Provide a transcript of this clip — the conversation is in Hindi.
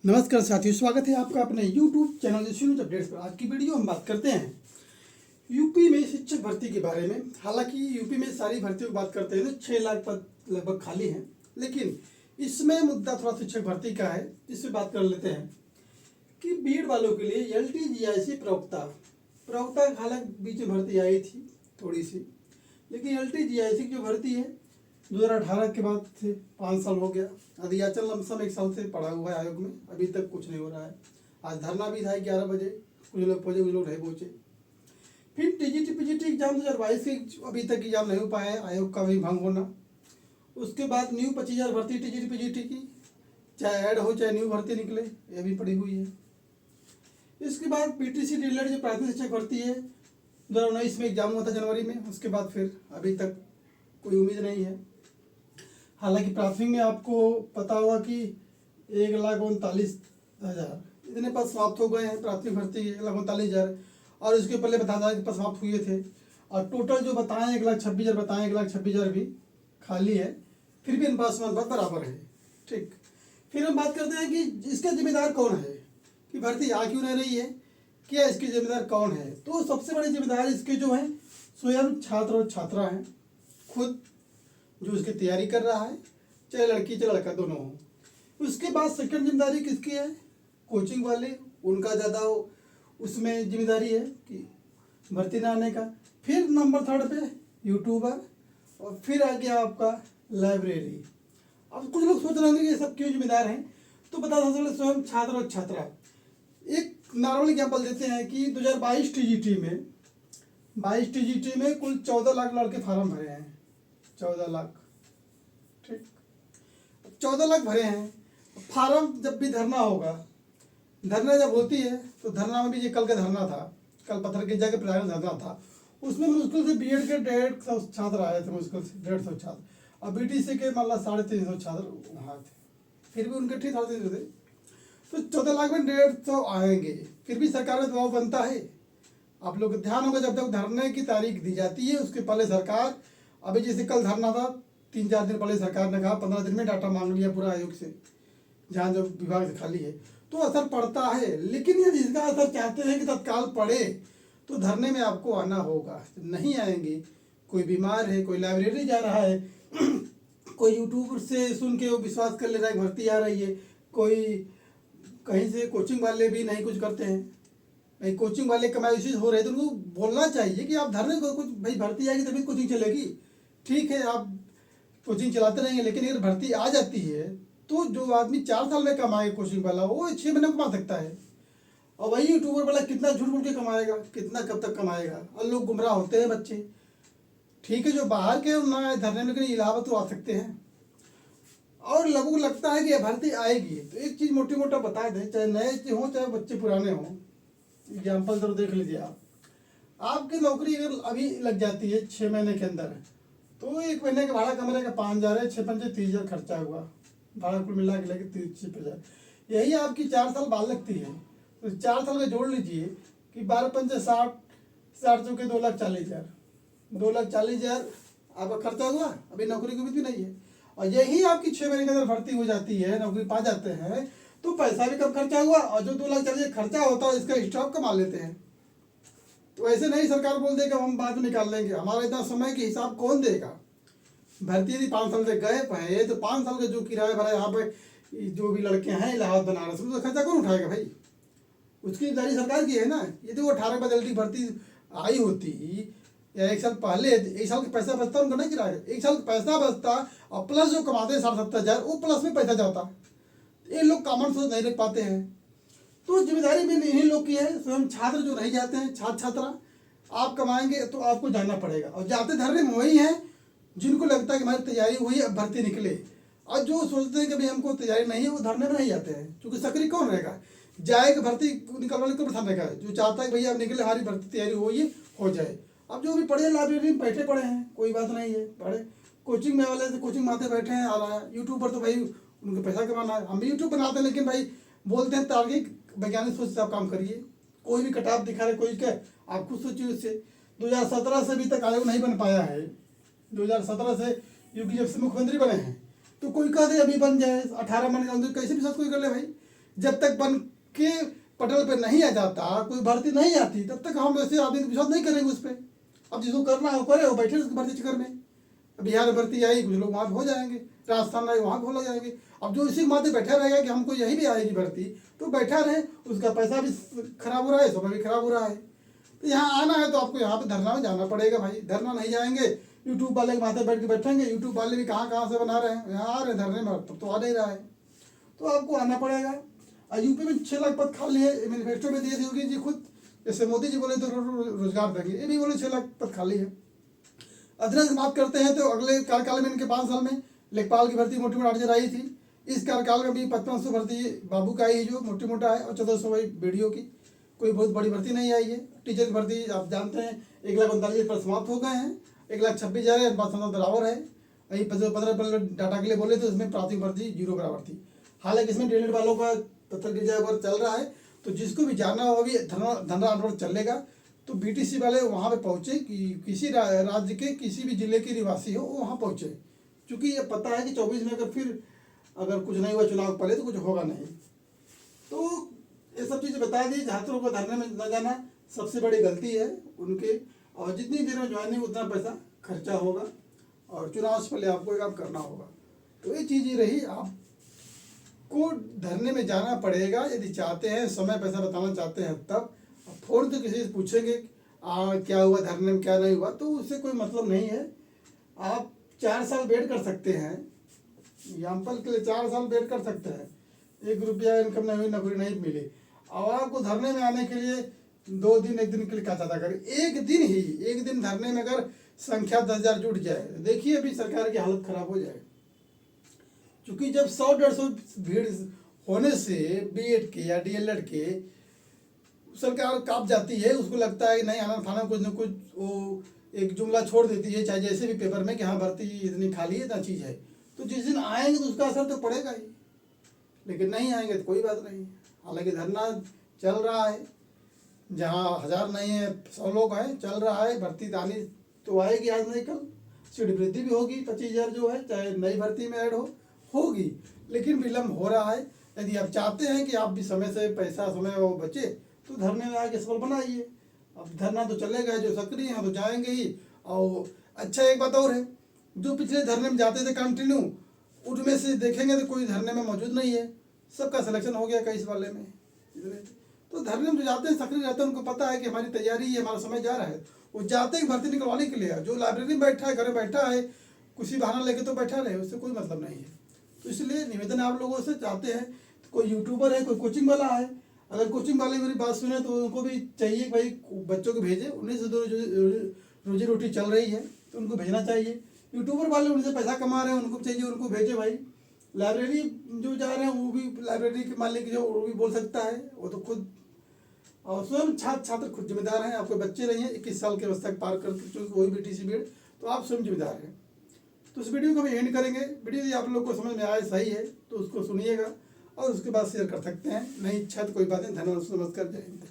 नमस्कार साथियों, स्वागत है आपका अपने YouTube चैनल न्यूज अपडेट्स पर। आज की वीडियो हम बात करते हैं यूपी में शिक्षक भर्ती के बारे में। हालांकि यूपी में सारी भर्तियों की बात करते हैं तो 6 लाख पद लगभग खाली हैं, लेकिन इसमें मुद्दा थोड़ा शिक्षक भर्ती का है, जिससे बात कर लेते हैं कि बीएड वालों के लिए LTGIC प्रवक्ता हालांकि बीच में भर्ती आई थी थोड़ी सी, लेकिन LTGIC जो भर्ती है 2018 के बाद से 5 साल हो गया। अधियाचल लमसम 1 साल से पड़ा हुआ है आयोग में, अभी तक कुछ नहीं हो रहा है। आज धरना भी था 11 बजे, कुछ लोग पहुँचे कुछ लोग नहीं पहुँचे। फिर TGT PGT एग्जाम 2022 के अभी तक एग्जाम नहीं हो पाया है, आयोग का भी भंग होना। उसके बाद न्यू 25,000 भर्ती TGT PGT की, चाहे ऐड हो चाहे न्यू भर्ती निकले, ये भी पड़ी हुई है। इसके बाद PTC डीएलएड जो प्राथमिक शिक्षक भर्ती है 2019 में एग्जाम हुआ था जनवरी में, उसके बाद फिर अभी तक कोई उम्मीद नहीं है। हालांकि प्राथमिक में आपको पता होगा कि 1,39,000 इतने पद समाप्त हो गए हैं प्राथमिक भर्ती के, 1,39,000, और इसके पहले 50,000 के पद समाप्त हुए थे। और टोटल जो बताएं 1,26,000 बताएं, 1,26,000 भी खाली है, फिर भी इन पास पद बराबर है। ठीक, फिर हम बात करते हैं कि इसका जिम्मेदार कौन है कि भर्ती आ क्यों नहीं रही है, क्या इसके जिम्मेदार कौन है। तो सबसे बड़े जिम्मेदार इसके जो हैं स्वयं छात्र और छात्रा हैं, खुद जो उसकी तैयारी कर रहा है, चाहे लड़की चाहे लड़का दोनों हो। उसके बाद सेकंड जिम्मेदारी किसकी है, कोचिंग वाले, उनका ज़्यादा उसमें जिम्मेदारी है कि भर्ती ना आने का। फिर नंबर 3 पे यूट्यूबर, और फिर आ गया आपका लाइब्रेरी। अब कुछ लोग सोच रहे होंगे कि ये सब क्यों जिम्मेदार हैं, तो बता सकते स्वयं छात्र और छात्रा। एक नॉर्मल एग्जाम्पल देते हैं कि 2022 TGT में कुल 14 लाख लड़के फार्म भरे हैं, 14 लाख। ठीक, 14 लाख भरे हैं। फार्म जब भी धरना होगा, धरना जब होती है तो धरना में भी ये कल का धरना था, कल पत्थर की जगह प्रयाग धरना था, उसमें मुश्किल से बीएड के 150 छात्र आए थे, मुश्किल से 150 छात्र, और BTC के मतलब 350 छात्र वहाँ थे, फिर भी उनके ठीक 350 थे। तो 14 लाख में 150 आएंगे, फिर भी सरकार में दबाव बनता है। आप लोग ध्यान होगा, जब तक धरने की तारीख दी जाती है उसके पहले सरकार, अभी जैसे कल धरना था 3-4 दिन पहले सरकार ने कहा 15 दिन में डाटा मांग लिया पूरा आयोग से, जहाँ जो विभाग से खाली है, तो असर पड़ता है। लेकिन यदि इसका असर चाहते हैं कि तत्काल पड़े तो धरने में आपको आना होगा, नहीं आएंगे। कोई बीमार है, कोई लाइब्रेरी जा रहा है, कोई यूट्यूब से सुन के वो विश्वास कर ले रहा है भर्ती आ रही है, कोई कहीं से कोचिंग वाले भी नहीं कुछ करते हैं, भाई कोचिंग वाले कमाई हो रहे तो उनको बोलना चाहिए कि आप धरने को कुछ, भाई भर्ती आएगी तभी कोचिंग चलेगी। ठीक है, आप कोचिंग चलाते रहेंगे, लेकिन अगर भर्ती आ जाती है तो जो आदमी 4 साल में कमाएगा कोचिंग वाला, वो 6 महीने में कमा सकता है। और वही यूट्यूबर वाला कितना झूठ बोल के कमाएगा, कितना कब तक कमाएगा, और लोग गुमराह होते हैं बच्चे। ठीक है, जो बाहर के ना धरने में कहीं इलाहाबाद तो आ सकते हैं, और लोगों को लगता है कि भर्ती आएगी। तो एक चीज़ मोटी मोटा बता दें, चाहे नए हों चाहे बच्चे पुराने हों, एग्जाम्पल जरूर देख लीजिए आप। आपकी नौकरी अगर अभी लग जाती है 6 महीने के अंदर, तो 1 महीने का भाड़ा कमरे का 5,000 है, 6-5 30,000 खर्चा हुआ, भाड़ा कुल मिला के लेके 30,000। यही आपकी 4 साल बाद लगती है, तो 4 साल का जोड़ लीजिए कि 12-5 60, 60 चौके 2,40,000, 2,40,000 आपका खर्चा हुआ, अभी नौकरी की उम्मीद भी नहीं है। और यही आपकी 6 महीने के अंदर भर्ती हो जाती है, नौकरी पा जाते हैं, तो पैसा भी कम खर्चा हुआ, और जो 2,40,000 खर्चा होता है इसका स्टॉक कमा लेते हैं। तो ऐसे नहीं सरकार बोल देगा हम बाद में निकाल लेंगे, हमारा इतना समय के हिसाब कौन देगा। भर्ती यदि 5 साल से गए है तो 5 साल का जो किराया भरा यहाँ पे जो भी लड़के हैं इलाहाबाद बनारस में, तो खर्चा कौन उठाएगा भाई, उसकी जिम्मेदारी सरकार की है ना। यदि वो 18 में जल्दी भर्ती आई होती या 1 साल पहले, 1 साल का पैसा बचता उनका नहीं किराया, 1 साल का पैसा बचता, और प्लस जो कमाते 60-70,000 वो प्लस में पैसा जाता। ये लोग कॉमन सोच नहीं रख पाते हैं, तो जिम्मेदारी भी इन्हीं लोग की है। स्वयं छात्र जो नहीं जाते हैं, छात्र छात्रा, आप कमाएंगे तो आपको जाना पड़ेगा, और जाते धरने में वही हैं जिनको लगता है कि हमारी तैयारी हुई अब भर्ती निकले, और जो सोचते हैं कि भाई हमको तैयारी नहीं है वो धरने में नहीं जाते हैं, क्योंकि सक्रिय कौन रहेगा, जाएगा भर्ती निकलवाने को बैठाने का है, जो चाहता है भैया अब निकले हमारी भर्ती तैयारी हो जाए। अब जो भी पढ़े लाइब्रेरी में बैठे पड़े हैं, कोई बात नहीं है, पढ़े कोचिंग में वाले कोचिंग में आते बैठे हैं, आ रहा है यूट्यूब पर, तो भाई उनको पैसा कमाना है। हम भी यूट्यूब बनाते हैं, लेकिन भाई बोलते हैं तार्किक वैज्ञानिक सोच से आप काम करिए, कोई भी कटाव दिखा रहे कोई क्या, आप खुद सोचिए। उससे 2017 से अभी तक आयोग नहीं बन पाया है, 2017 से योगी जब से मुख्यमंत्री बने हैं, तो कोई कह दे अभी बन जाए, 18 बन गया, कैसे भी सब कोई कर ले भाई। जब तक बन के पटल पे नहीं आ जाता, कोई भर्ती नहीं आती, तब तक हम ऐसे आदमी का विश्वास नहीं करेंगे उस पर। अब जिसको करना है वो करे, वो बैठे उसकी भर्ती चक्कर में। बिहार में भर्ती आई, कुछ लोग वहाँ पे हो जाएंगे, राजस्थान आई वहाँ पे हो जाएंगे। अब जो इसी माथे बैठा रहेगा कि हमको यही भी आएगी भर्ती, तो बैठा रहे, उसका पैसा भी खराब हो रहा है, समय भी खराब हो रहा है। तो यहाँ आना है तो आपको यहाँ पे धरना में जाना पड़ेगा भाई। धरना नहीं जाएंगे, यूट्यूब वाले के माथे बैठ के बैठेंगे, यूट्यूब वाले भी कहाँ कहाँ से बना रहे हैं, यहाँ आ रहे हैं धरने में, तब तो आ नहीं रहा है, तो आपको आना पड़ेगा। और यूपी में 6 लाख पद खाली है, मैनिफेस्टो में दिए थे योगी जी खुद, जैसे मोदी जी बोले तो रोजगार देंगे, ये भी बोले 6 लाख पद खाली है। अध्ययन की बात करते हैं तो अगले कार्यकाल में इनके 5 साल में लेखपाल की भर्ती मोटी मोटी 8,000 आई थी। इस कार्यकाल में भी 5500 भर्ती बाबू का आई, जो मोटी मोटा है, और 1400 वही बीडीओ की, कोई बहुत बड़ी भर्ती नहीं आई है। टीचर की भर्ती आप जानते हैं 1,39,000 पर समाप्त हो गए हैं, 1,26,000 बात बराबर है। वही 15 डाटा के लिए बोले तो इसमें प्राथमिक भर्ती 0 बराबर थी। हालांकि इसमें डीएलएड वालों का पत्थर गिरजा वर्ग चल रहा है, तो जिसको भी जाना हो अभी धरना आंदोलन चलेगा, तो बीटीसी वाले वहाँ पे पहुँचे कि किसी राज्य के किसी भी जिले के निवासी हो वो वहाँ पहुँचे, क्योंकि ये पता है कि 24 में अगर कुछ नहीं हुआ चुनाव पहले तो कुछ होगा नहीं। तो ये सब चीज़ें बता दी। छात्रों को धरने में न जाना सबसे बड़ी गलती है उनके, और जितनी देर में ज्वाइनिंग उतना पैसा खर्चा होगा, और चुनाव से पहले आपको ये काम करना होगा। तो ये चीज़ ही रही, आपको धरने में जाना पड़ेगा यदि चाहते हैं, समय पैसा बताना चाहते हैं तब। फोन तो किसी से पूछेंगे क्या हुआ धरने में क्या नहीं हुआ, तो उससे कोई मतलब नहीं है। आप 4 साल वेट कर सकते हैं, एग्जाम्पल के लिए 4 साल वेट कर सकते हैं, 1 रुपया इनकम नहीं हुई, नौकरी नहीं मिली, और आपको धरने में आने के लिए 2 दिन 1 दिन के लिए क्या चाहता करें, एक दिन धरने में अगर संख्या 10,000 जुट जाए, देखिए अभी सरकार की हालत खराब हो जाए। क्योंकि जब 100-150 भीड़ होने से बीएड के या डीएलएड के सरकार काँप जाती है, उसको लगता है कि नहीं आना थाना कुछ न कुछ वो एक जुमला छोड़ देती है, चाहे जैसे भी पेपर में कि हाँ भर्ती इतनी खाली है, इतना चीज़ है, तो जिस दिन आएंगे तो उसका असर तो पड़ेगा ही, लेकिन नहीं आएंगे तो कोई बात नहीं। हालांकि धरना चल रहा है, जहाँ 1000 नहीं है 100 लोग हैं, चल रहा है। भर्ती आनी तो आएगी, आज नहीं कल सीट वृद्धि भी होगी, 25,000 जो है, चाहे नई भर्ती में ऐड होगी, लेकिन विलम्ब हो रहा है। यदि आप चाहते हैं कि आप भी समय से पैसा समय वो बचे, तो धरने में आके सफल बनाइए। अब धरना तो चलेगा, जो सक्रिय हैं तो जाएंगे ही। और अच्छा एक बात और है, जो पिछले धरने में जाते थे कंटिन्यू, उनमें से देखेंगे तो कोई धरने में मौजूद नहीं है, सबका सिलेक्शन हो गया कई इस वाले में। तो धरने में जो जाते हैं सक्रिय रहते हैं, उनको पता है कि हमारी तैयारी है, हमारा समय जा रहा है, वो जाते ही भर्ती निकलवाने के लिए। जो लाइब्रेरी में बैठा है, घर में बैठा है, किसी बहाना लेके तो बैठा रहे, उससे कोई मतलब नहीं है। तो इसलिए निवेदन आप लोगों से चाहते हैं, तो कोई यूट्यूबर है, कोई कोचिंग वाला है, अगर कोचिंग वाले मेरी बात सुने तो उनको भी चाहिए भाई बच्चों को भेजे, उन्हीं से रोजी रोटी चल रही है, तो उनको भेजना चाहिए। यूट्यूबर वाले उनसे पैसा कमा रहे हैं, उनको चाहिए, उनको भेजे भाई। लाइब्रेरी जो जा रहे हैं वो भी लाइब्रेरी के मालिक जो वो भी बोल सकता है, वो तो खुद और स्वयं छात्र खुद जिम्मेदार हैं। आपके बच्चे नहीं हैं 21 साल के अवस्था पार करके, चूँकि वही बीटीसी बीएड, तो आप स्वयं जिम्मेदार हैं। तो इस वीडियो को भी एंड करेंगे। वीडियो यदि आप लोग को समझ में आए सही है तो उसको सुनिएगा और उसके बाद शेयर कर सकते हैं, नहीं इच्छा तो कोई बात नहीं। धन्यवाद, नमस्कार, जय हिंद।